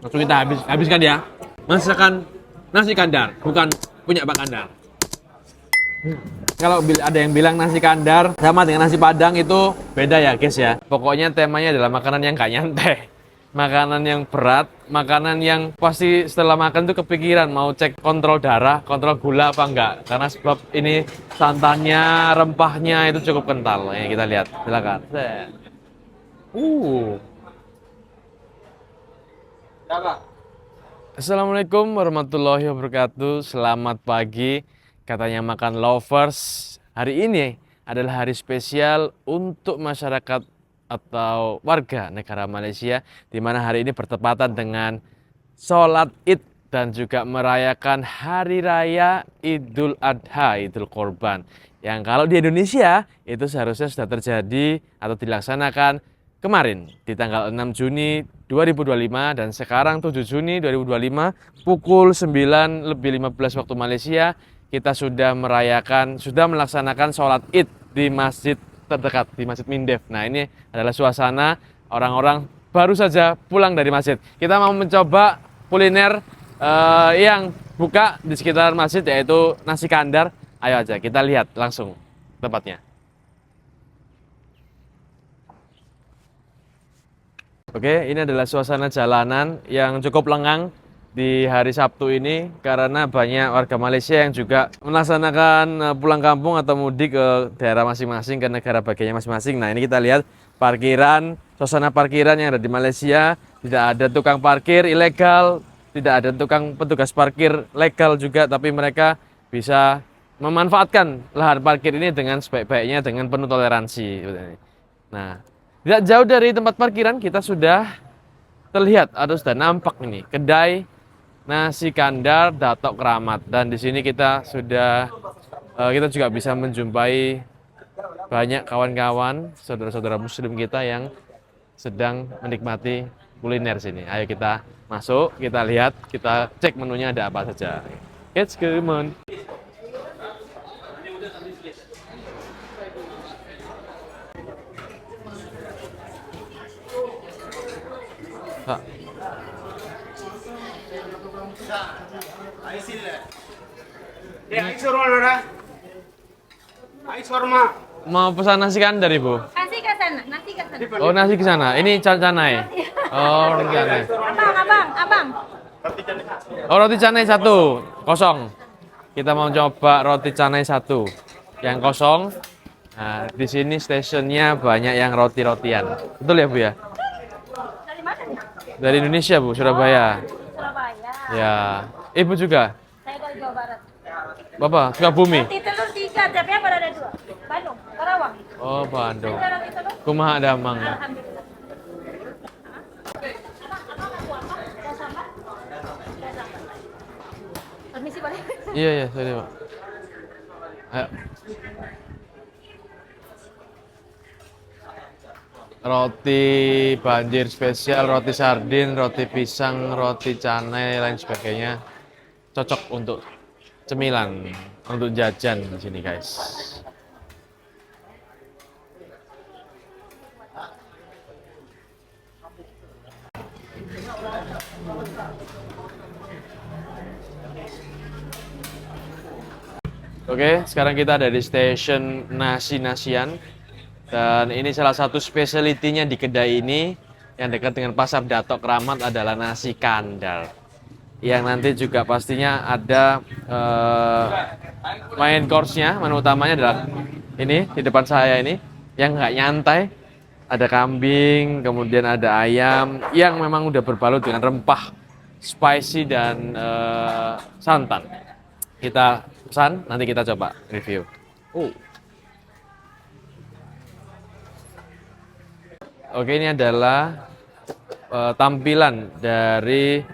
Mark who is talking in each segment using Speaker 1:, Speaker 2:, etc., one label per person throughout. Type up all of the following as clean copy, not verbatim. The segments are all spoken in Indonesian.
Speaker 1: Langsung kita habiskan ya. Masakan nasi kandar, bukan punya Pak Kandar. Kalau ada yang bilang nasi kandar sama dengan nasi padang itu beda ya guys ya. Pokoknya temanya adalah makanan yang gak nyantai. Makanan yang berat, makanan yang pasti setelah makan tuh kepikiran mau cek kontrol darah, kontrol gula apa enggak. Karena sebab ini santannya, rempahnya itu cukup kental. Ya, kita lihat, silakan. Uh. Assalamualaikum warahmatullahi wabarakatuh. Selamat pagi. Katanya makan lovers. Hari ini adalah hari spesial untuk masyarakat atau warga negara Malaysia, di mana hari ini bertepatan dengan sholat Id dan juga merayakan Hari Raya Idul Adha, Idul Korban. Yang kalau di Indonesia itu seharusnya sudah terjadi atau dilaksanakan kemarin di tanggal 6 Juni 2025 dan sekarang 7 Juni 2025 pukul 9:15 waktu Malaysia kita sudah melaksanakan sholat Id di masjid terdekat, di Masjid Mindef. Nah, ini adalah suasana orang-orang baru saja pulang dari masjid. Kita mau mencoba kuliner yang buka di sekitar masjid, yaitu nasi kandar. Ayo aja kita lihat langsung tempatnya. Oke, ini adalah suasana jalanan yang cukup lengang di hari Sabtu ini karena banyak warga Malaysia yang juga melaksanakan pulang kampung atau mudik ke daerah masing-masing, ke negara bagiannya masing-masing. Nah, ini kita lihat parkiran, suasana parkiran yang ada di Malaysia. Tidak ada tukang parkir ilegal, tidak ada petugas parkir legal juga, tapi mereka bisa memanfaatkan lahan parkir ini dengan sebaik-baiknya, dengan penuh toleransi. Nah, tidak jauh dari tempat parkiran kita sudah terlihat atau sudah nampak ini kedai nasi kandar Datok Keramat, dan di sini kita juga bisa menjumpai banyak kawan-kawan saudara-saudara muslim kita yang sedang menikmati kuliner sini. Ayo kita masuk, kita lihat, kita cek menunya ada apa saja. Let's go, man. Mau pesan nasi kandar, Ibu?
Speaker 2: Nasi ke sana, nasi ke sana.
Speaker 1: Oh, nasi ke sana. Ini canai. Oh, roti canai.
Speaker 2: Abang.
Speaker 1: Oh, roti canai satu, kosong. Kita mau coba roti canai satu, yang kosong. Nah, di sini stasiunnya banyak yang roti-rotian. Betul ya, Bu ya?
Speaker 2: Dari mana nih?
Speaker 1: Dari Indonesia, Bu, Surabaya.
Speaker 2: Surabaya.
Speaker 1: Ya. Ibu juga?
Speaker 2: Saya dari Jawa Barat.
Speaker 1: Bapak, Sukabumi?
Speaker 2: Roti telur 3, tapi apa ada 2? Bandung, Karawang.
Speaker 1: Oh, Bandung.
Speaker 2: Ada roti telur?
Speaker 1: Kumaha Damang.
Speaker 2: Alhamdulillah. Abang mau apa? Ada sambal? Ada sambal. Permisi boleh?
Speaker 1: Iya, sorry, Pak. Ayo. Roti banjir spesial, roti sardin, roti pisang, roti canai, lain sebagainya. Cocok untuk cemilan, untuk jajan di sini, guys. Oke, sekarang kita ada di stasiun nasi-nasian. Dan ini salah satu spesialitinya di kedai ini yang dekat dengan Pasar Datok Keramat adalah nasi kandar. Yang nanti juga pastinya ada main course-nya, menu utamanya adalah ini di depan saya ini yang nggak nyantai. Ada kambing, kemudian ada ayam yang memang udah berbalut dengan rempah, spicy dan santan. Kita pesan, nanti kita coba review. Oke, ini adalah tampilan dari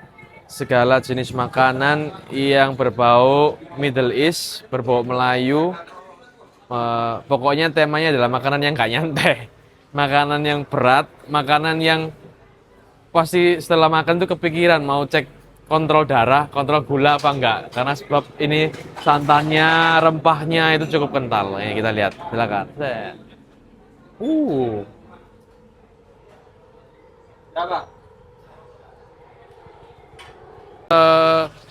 Speaker 1: segala jenis makanan yang berbau Middle East, berbau Melayu. Pokoknya temanya adalah makanan yang gak nyantai, makanan yang berat, makanan yang pasti setelah makan tuh kepikiran mau cek kontrol darah, kontrol gula apa enggak. Karena sebab ini santannya, rempahnya itu cukup kental. Ya, kita lihat, silakan.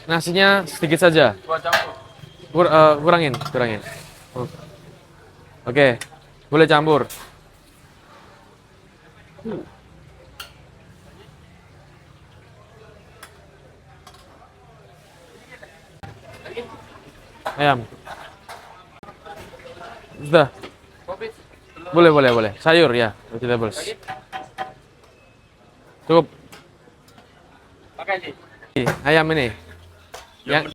Speaker 1: nasinya sedikit saja. Kurangin. Oh. Oke, boleh campur. Ayam. Sudah. Boleh. Sayur ya, vegetables. Cukup. Ayam ini. Yang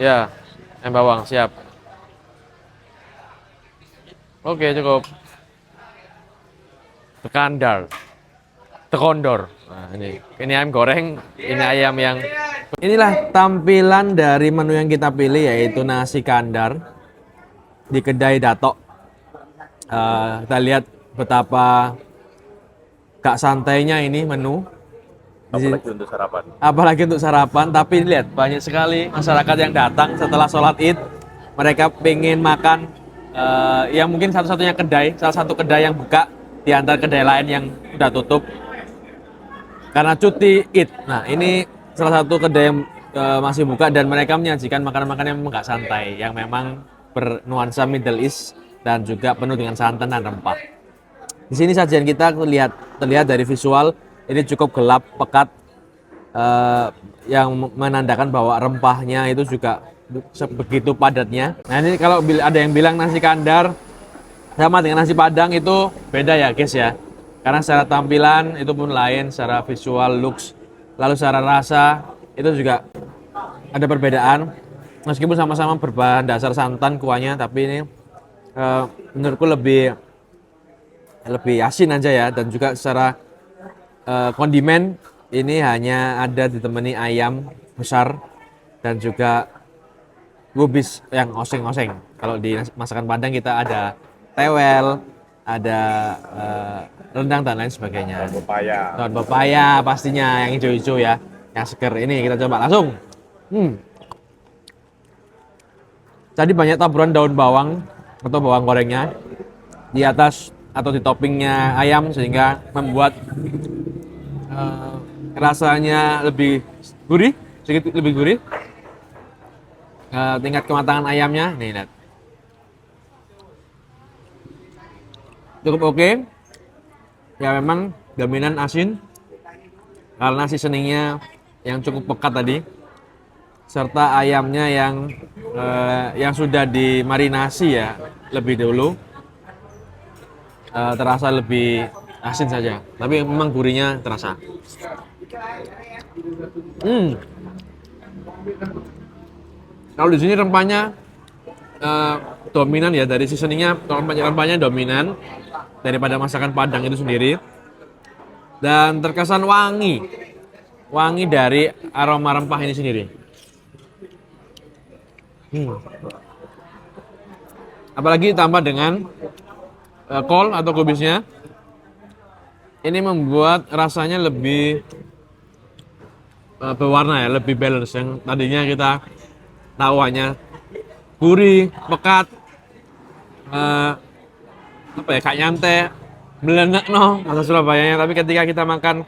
Speaker 1: ya, ayam bawang siap. Oke, cukup. Tekondor. Nah, ini ayam goreng, ini ayam yang inilah tampilan dari menu yang kita pilih yaitu nasi kandar di kedai Datok. Kita lihat betapa gak santainya ini menu. Apalagi untuk sarapan, tapi lihat banyak sekali masyarakat yang datang setelah sholat Id. Mereka pengen makan yang mungkin satu-satunya kedai, salah satu kedai yang buka di antara kedai lain yang sudah tutup karena cuti Id. Nah, ini salah satu kedai yang masih buka dan mereka menyajikan makanan-makanan yang memang gak santai, yang memang bernuansa Middle East dan juga penuh dengan santan dan rempah. Di sini sajian kita terlihat dari visual ini cukup gelap pekat, yang menandakan bahwa rempahnya itu juga sebegitu padatnya. Nah, ini kalau ada yang bilang nasi kandar sama dengan nasi padang itu beda ya guys ya, karena secara tampilan itu pun lain, secara visual looks, lalu secara rasa itu juga ada perbedaan. Meskipun sama-sama berbahan dasar santan kuahnya, tapi ini menurutku lebih asin aja ya. Dan juga secara kondimen ini hanya ada ditemani ayam besar dan juga gubis yang oseng-oseng. Kalau di masakan Padang kita ada tewel, ada rendang dan lain sebagainya. Daun pepaya pastinya yang hijau-hijau ya, yang seger. Ini kita coba langsung. Tadi banyak taburan daun bawang atau bawang gorengnya di atas atau di toppingnya ayam, sehingga membuat rasanya lebih gurih, sedikit lebih gurih. Tingkat kematangan ayamnya, nih lihat, cukup oke. Ya memang dominan asin karena seasoningnya yang cukup pekat tadi, serta ayamnya yang sudah dimarinasi ya lebih dulu, terasa lebih asin saja, tapi memang gurihnya terasa. Kalau di sini rempahnya dominan ya, dari seasoningnya rempahnya dominan daripada masakan Padang itu sendiri, dan terkesan wangi dari aroma rempah ini sendiri. Apalagi ditambah dengan kol atau kubisnya, ini membuat rasanya lebih berwarna ya, lebih balance. Yang tadinya kita tahu hanya gurih, pekat, kayak nyantai, melenek no bahasa Surabayanya, tapi ketika kita makan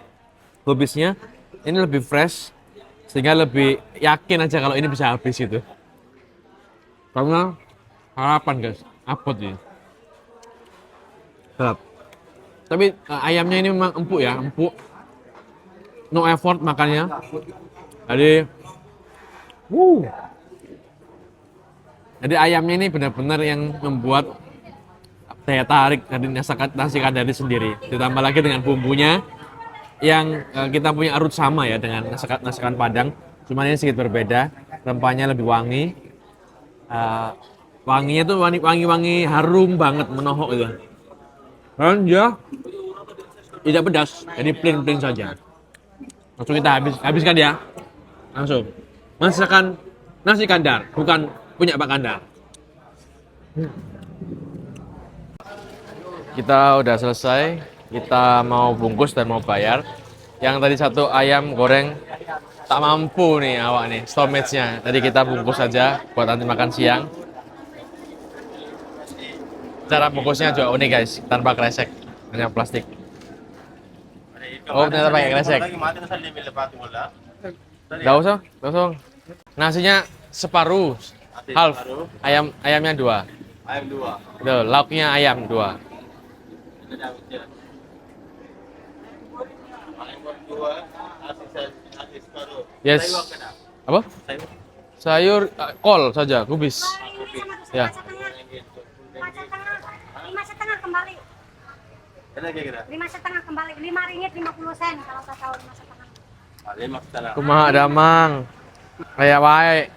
Speaker 1: kubisnya ini lebih fresh, sehingga lebih yakin aja kalau ini bisa habis itu. Karena harapan guys, abot ini. Sedap. Tapi ayamnya ini memang empuk ya, no effort makannya. Jadi ayamnya ini benar-benar yang membuat daya tarik dari nasi kandar sendiri. Ditambah lagi dengan bumbunya yang kita punya arut sama ya dengan masakan Padang, cuman ini sedikit berbeda. Rempahnya lebih wangi. Wanginya tuh wangi harum banget, menohok gitu. Dan dia tidak pedas, jadi plain saja. Langsung kita habiskan ya. Langsung. Masakan nasi kandar, bukan punya Pak Kandar. Kita udah selesai, kita mau bungkus dan mau bayar. Yang tadi satu ayam goreng tak mampu nih awak nih, stomach-nya. Tadi kita bungkus saja buat nanti makan siang. Cara bungkusnya juga unik guys, tanpa kresek, hanya plastik. Oh ternyata pakai kresek. Nggak usah, nggak usah. Nasinya separuh, half. Ayamnya 2.
Speaker 3: Ayam 2.
Speaker 1: Tuh, lauknya ayam 2.
Speaker 3: Ini dapatnya. Ayam 2, nasi separuh.
Speaker 1: Yes.
Speaker 3: Sayur kena.
Speaker 1: Apa?
Speaker 3: Sayur.
Speaker 1: Sayur kol saja, kubis. Ya.
Speaker 2: Lima setengah kembali.
Speaker 3: Ada kira-kira?
Speaker 2: 5,5 kembali. 5 ringgit 50 sen kalau saya tahu 5,5.
Speaker 3: 5 setengah.
Speaker 1: Kumaha damang. Kayak wae.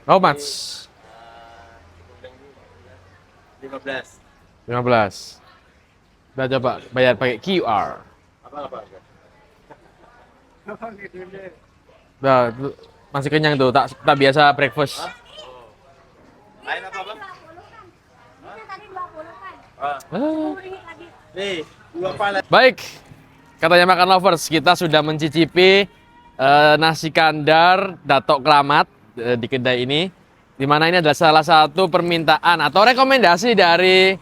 Speaker 1: How much?
Speaker 3: 15.
Speaker 1: 15. Udah coba bayar pakai QR.
Speaker 3: Apa?
Speaker 1: Udah, masih kenyang tuh, tak biasa breakfast.
Speaker 3: Lain apa, Bang?
Speaker 2: 20 kan. Ini tadi 20 kan.
Speaker 3: Ah,
Speaker 2: 10 ringgit lagi.
Speaker 3: nih, 2 pala.
Speaker 1: Baik, katanya makan lovers, kita sudah mencicipi nasi kandar Datok Kramat di kedai ini. Di mana ini adalah salah satu permintaan atau rekomendasi dari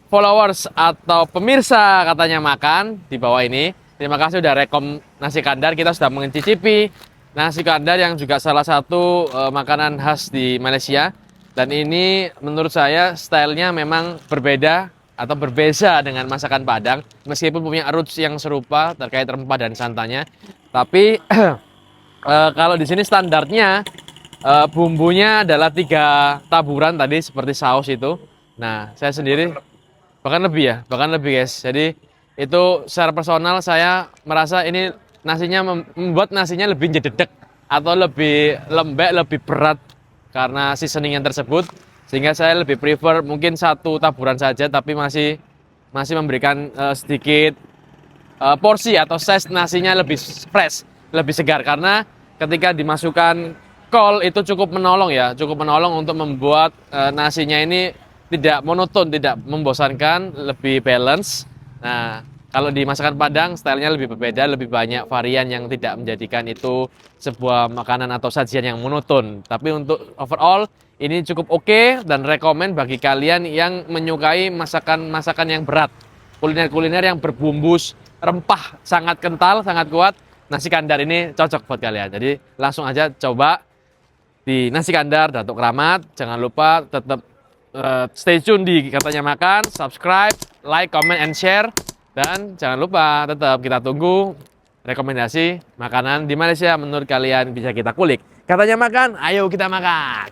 Speaker 1: followers atau pemirsa katanya makan di bawah ini. Terima kasih sudah rekom nasi kandar. Kita sudah mencicipi nasi kandar yang juga salah satu makanan khas di Malaysia. Dan ini menurut saya stylenya memang berbeda atau berbeza dengan masakan Padang. Meskipun punya roots yang serupa terkait rempah dan santannya. Tapi kalau di sini standarnya bumbunya adalah 3 taburan tadi seperti saus itu. Nah, saya sendiri bahkan lebih guys. Jadi itu secara personal saya merasa ini nasinya membuat nasinya lebih jededek atau lebih lembek, lebih berat karena seasoning yang tersebut. Sehingga saya lebih prefer mungkin 1 taburan saja tapi masih memberikan sedikit porsi atau size nasinya lebih fresh, lebih segar karena ketika dimasukkan kol itu cukup menolong untuk membuat nasinya ini tidak monoton, tidak membosankan, lebih balance. Nah, kalau di masakan Padang stylenya lebih berbeda, lebih banyak varian yang tidak menjadikan itu sebuah makanan atau sajian yang monoton. Tapi untuk overall ini cukup oke dan rekomen bagi kalian yang menyukai masakan-masakan yang berat. Kuliner-kuliner yang berbumbu rempah sangat kental, sangat kuat. Nasi kandar ini cocok buat kalian. Jadi langsung aja coba di nasi kandar Datuk Kramat. Jangan lupa tetap stay tune di katanya makan, subscribe, like, comment, and share. Dan jangan lupa tetap kita tunggu rekomendasi makanan di Malaysia menurut kalian bisa kita kulik. Katanya makan, ayo kita makan.